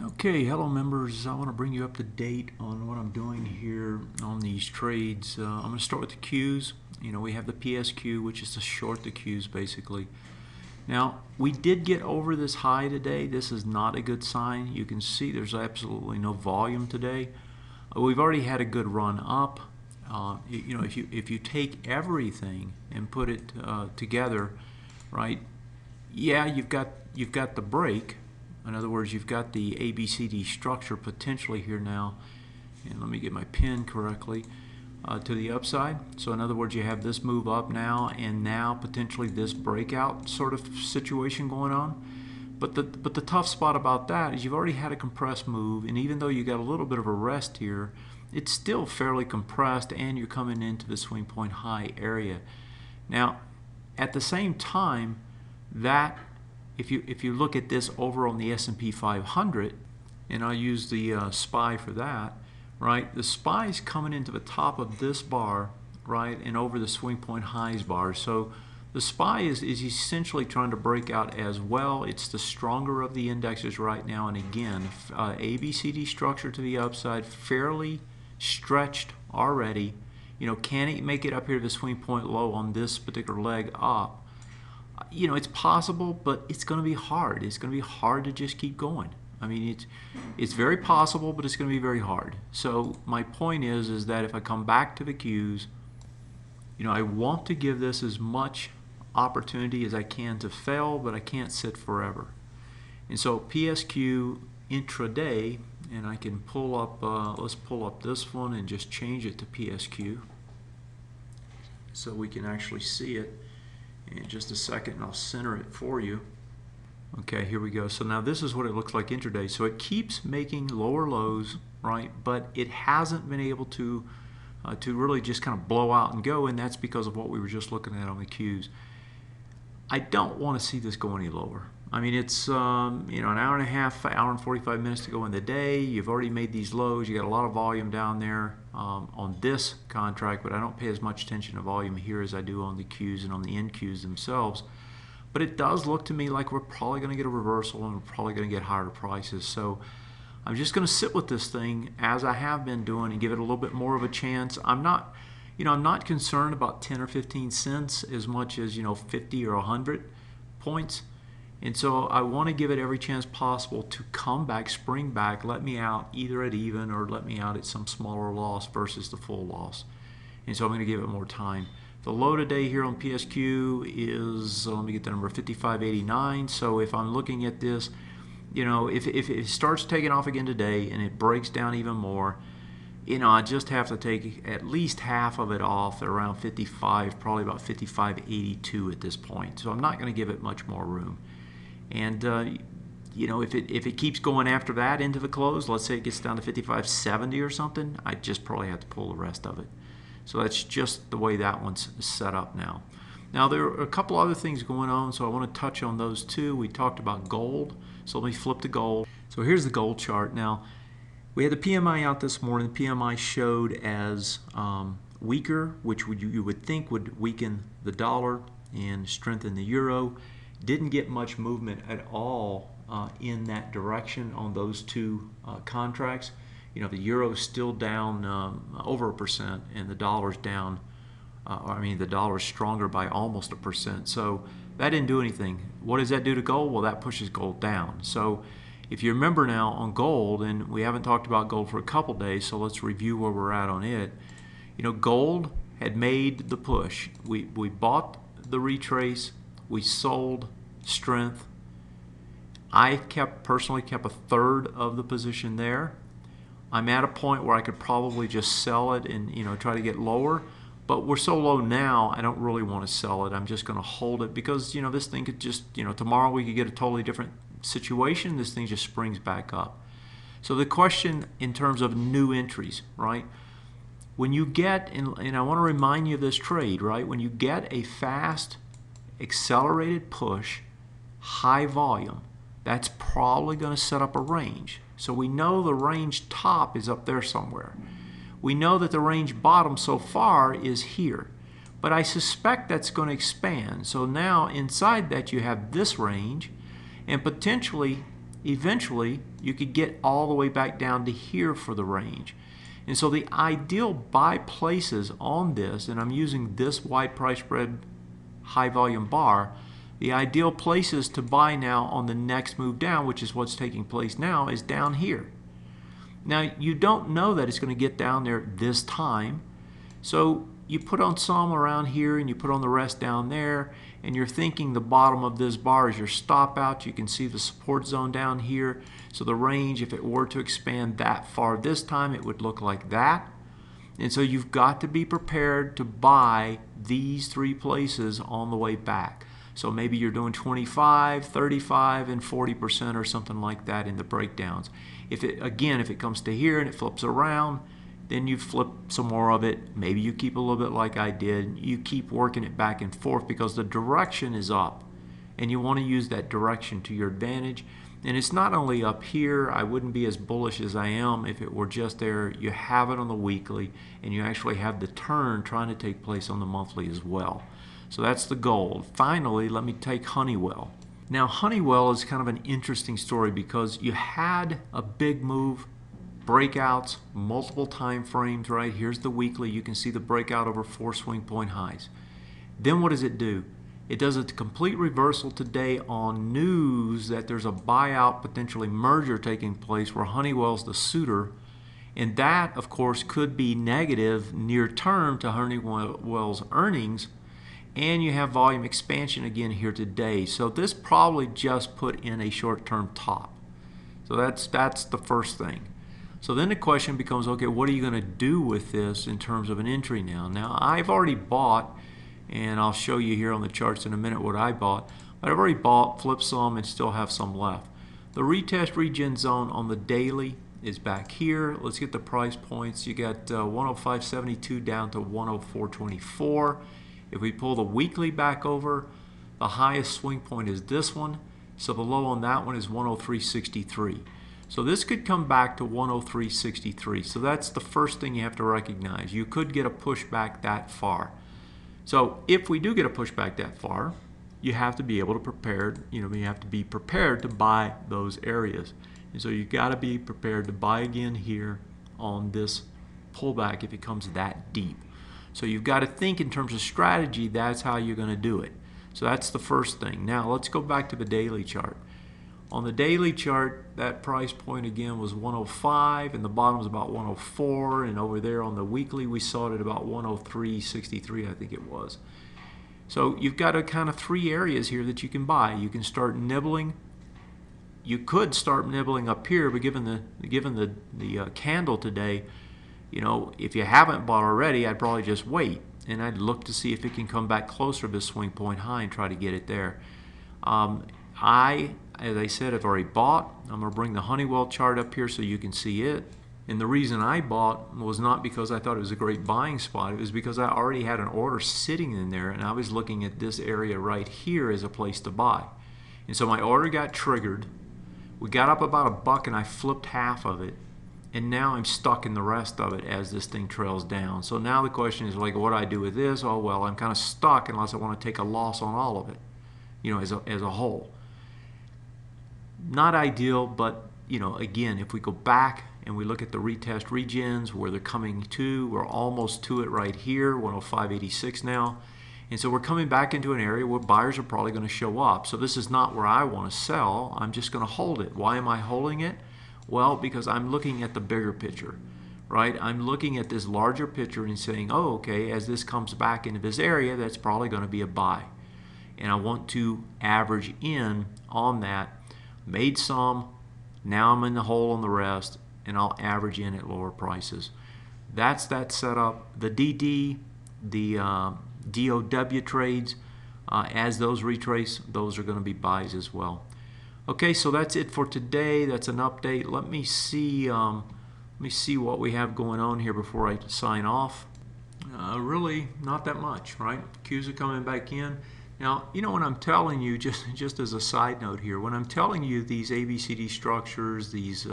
Okay, hello members. I want to bring you up to date on what I'm doing here on these trades. I'm going to start with the Qs. We have the PSQ, which is to short the Qs basically. Now, we did get over this high today. This is not a good sign. You can see there's absolutely no volume today. We've already had a good run up. If you take everything and put it together, right? Yeah, you've got the break. In other words, you've got the ABCD structure potentially here now. And let me get my pin correctly to the upside. So in other words, you have this move up now, and now potentially this breakout sort of situation going on. But the tough spot about that is you've already had a compressed move, and even though you got a little bit of a rest here, it's still fairly compressed, and you're coming into the swing point high area. Now, at the same time, that if you look at this over on the S&P 500, and I'll use the SPY for that, right? The SPY is coming into the top of this bar, right, and over the swing point highs bar. So the SPY is essentially trying to break out as well. It's the stronger of the indexes right now, and again, ABCD structure to the upside, fairly stretched already. Can it make it up here to the swing point low on this particular leg up? It's possible, but it's going to be hard. It's going to be hard to just keep going. I mean, it's very possible, but it's going to be very hard. So my point is that if I come back to the Qs, I want to give this as much opportunity as I can to fail, but I can't sit forever. And so PSQ intraday, and I can pull up, let's pull up this one and just change it to PSQ so we can actually see it. In just a second, and I'll center it for you. Okay, here we go. So now this is what it looks like intraday. So it keeps making lower lows, right? But it hasn't been able to really just kind of blow out and go, and that's because of what we were just looking at on the Qs. I don't want to see this go any lower. I mean, it's an hour and a half, hour and 45 minutes to go in the day. You've already made these lows. You got a lot of volume down there on this contract, but I don't pay as much attention to volume here as I do on the Qs and on the NQs themselves. But it does look to me like we're probably going to get a reversal, and we're probably going to get higher prices. So I'm just going to sit with this thing as I have been doing and give it a little bit more of a chance. I'm not concerned about 10 or 15 cents as much as 50 or 100 points. And so I want to give it every chance possible to come back, spring back, let me out either at even or let me out at some smaller loss versus the full loss. And so I'm going to give it more time. The low today here on PSQ is, let me get the number, 55.89. So if I'm looking at this, if it starts taking off again today and it breaks down even more, I just have to take at least half of it off at around 55, probably about 55.82 at this point. So I'm not going to give it much more room. And if it keeps going after that into the close, let's say it gets down to 55.70 or something, I just probably have to pull the rest of it. So that's just the way that one's set up now. Now there are a couple other things going on, so I want to touch on those too. We talked about gold, so let me flip to gold. So here's the gold chart. Now we had the PMI out this morning. The PMI showed as weaker, which you would think would weaken the dollar and strengthen the euro. Didn't get much movement at all in that direction on those two contracts. The euro's still down over 1%, and the dollar's down. The dollar's stronger by almost 1%. So that didn't do anything. What does that do to gold? Well, that pushes gold down. So if you remember now on gold, and we haven't talked about gold for a couple days, so let's review where we're at on it. Gold had made the push. We bought the retrace. We sold strength. I personally kept a third of the position there. I'm at a point where I could probably just sell it and try to get lower, but we're so low now I don't really want to sell it. I'm just going to hold it because this thing could just tomorrow we could get a totally different situation. This thing just springs back up. So the question in terms of new entries, right? When you get, and I want to remind you of this trade, right? When you get a fast accelerated push, high volume, that's probably going to set up a range. So we know the range top is up there somewhere. We know that the range bottom so far is here, but I suspect that's going to expand. So now inside that you have this range, and potentially eventually you could get all the way back down to here for the range. And so the ideal buy places on this, and I'm using this wide price spread high volume bar, the ideal places to buy now on the next move down, which is what's taking place now, is down here. Now you don't know that it's going to get down there this time, so you put on some around here and you put on the rest down there, and you're thinking the bottom of this bar is your stop out. You can see the support zone down here. So the range, if it were to expand that far this time, it would look like that. And so you've got to be prepared to buy these three places on the way back. So maybe you're doing 25, 35, and 40% or something like that in the breakdowns. If it comes to here and it flips around, then you flip some more of it. Maybe you keep a little bit like I did. You keep working it back and forth because the direction is up, and you want to use that direction to your advantage. And it's not only up here. I wouldn't be as bullish as I am if it were just there. You have it on the weekly, and you actually have the turn trying to take place on the monthly as well. So that's the goal. Finally, let me take Honeywell. Now Honeywell is kind of an interesting story because you had a big move, breakouts, multiple time frames, right? Here's the weekly. You can see the breakout over 4 swing point highs. Then what does it do? It does a complete reversal today on news that there's a buyout, potentially merger taking place where Honeywell's the suitor. And that, of course, could be negative near term to Honeywell's earnings. And you have volume expansion again here today. So this probably just put in a short-term top. So that's the first thing. So then the question becomes, okay, what are you going to do with this in terms of an entry now? Now, I've already bought, and I'll show you here on the charts in a minute what I bought, but I've already bought, flipped some, and still have some left. The retest regen zone on the daily is back here. Let's get the price points. You got 105.72 down to 104.24. If we pull the weekly back over, the highest swing point is this one. So the low on that one is 103.63. So this could come back to 103.63. So that's the first thing you have to recognize. You could get a pushback that far. So if we do get a pushback that far, you have to be able to prepare, you have to be prepared to buy those areas. And so you got to be prepared to buy again here on this pullback if it comes that deep. So you've got to think in terms of strategy. That's how you're going to do it. So that's the first thing. Now let's go back to the daily chart. On the daily chart, that price point again was 105, and the bottom is about 104, and over there on the weekly we saw it at about 103.63, I think it was. So you've got a kind of three areas here that you can buy. You can start nibbling. You could start nibbling up here, but given the candle today, if you haven't bought already, I'd probably just wait, and I'd look to see if it can come back closer to this swing point high and try to get it there. As I said, I've already bought. I'm going to bring the Honeywell chart up here so you can see it. And the reason I bought was not because I thought it was a great buying spot. It was because I already had an order sitting in there, and I was looking at this area right here as a place to buy. And so my order got triggered. We got up about $1 and I flipped half of it. And now I'm stuck in the rest of it as this thing trails down. So now the question is, like, what do I do with this? Oh, well, I'm kind of stuck unless I want to take a loss on all of it, as a whole. Not ideal, but again, if we go back and we look at the retest regens where they're coming to, we're almost to it right here, 105.86 now. And so we're coming back into an area where buyers are probably going to show up. So this is not where I want to sell. I'm just going to hold it. Why am I holding it? Well, because I'm looking at the bigger picture, right? I'm looking at this larger picture and saying, oh, okay, as this comes back into this area, that's probably going to be a buy. And I want to average in on that. Made some, now I'm in the hole on the rest, and I'll average in at lower prices. That's that setup. The DD, the DOW trades, as those retrace, those are going to be buys as well. Okay, so that's it for today. That's an update. Let me see what we have going on here before I sign off. Really not that much, right? Qs are coming back in. Now, when I'm telling you, just as a side note here, when I'm telling you these ABCD structures, these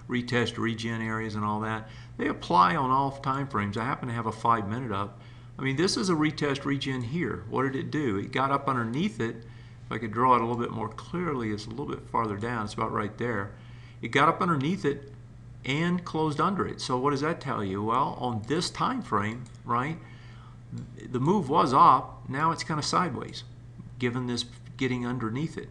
retest regen areas and all that, they apply on all time frames. I happen to have a 5-minute up. I mean, this is a retest regen here. What did it do? It got up underneath it, if I could draw it a little bit more clearly, it's a little bit farther down. It's about right there. It got up underneath it and closed under it. So what does that tell you? Well, on this time frame, right, the move was up. Now it's kind of sideways, given this getting underneath it.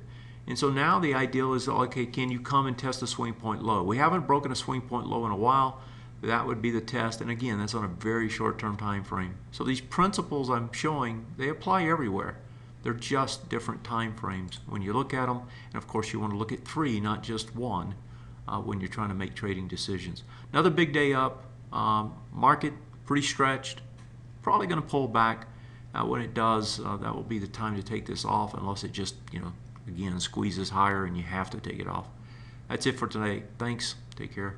And so now the ideal is, okay, can you come and test a swing point low? We haven't broken a swing point low in a while. That would be the test. And again, that's on a very short-term time frame. So these principles I'm showing, they apply everywhere. They're just different time frames when you look at them. And of course, you want to look at 3, not just 1, when you're trying to make trading decisions. Another big day up. Market pretty stretched. Probably going to pull back. When it does, that will be the time to take this off, unless it just, again, squeezes higher and you have to take it off. That's it for today. Thanks. Take care.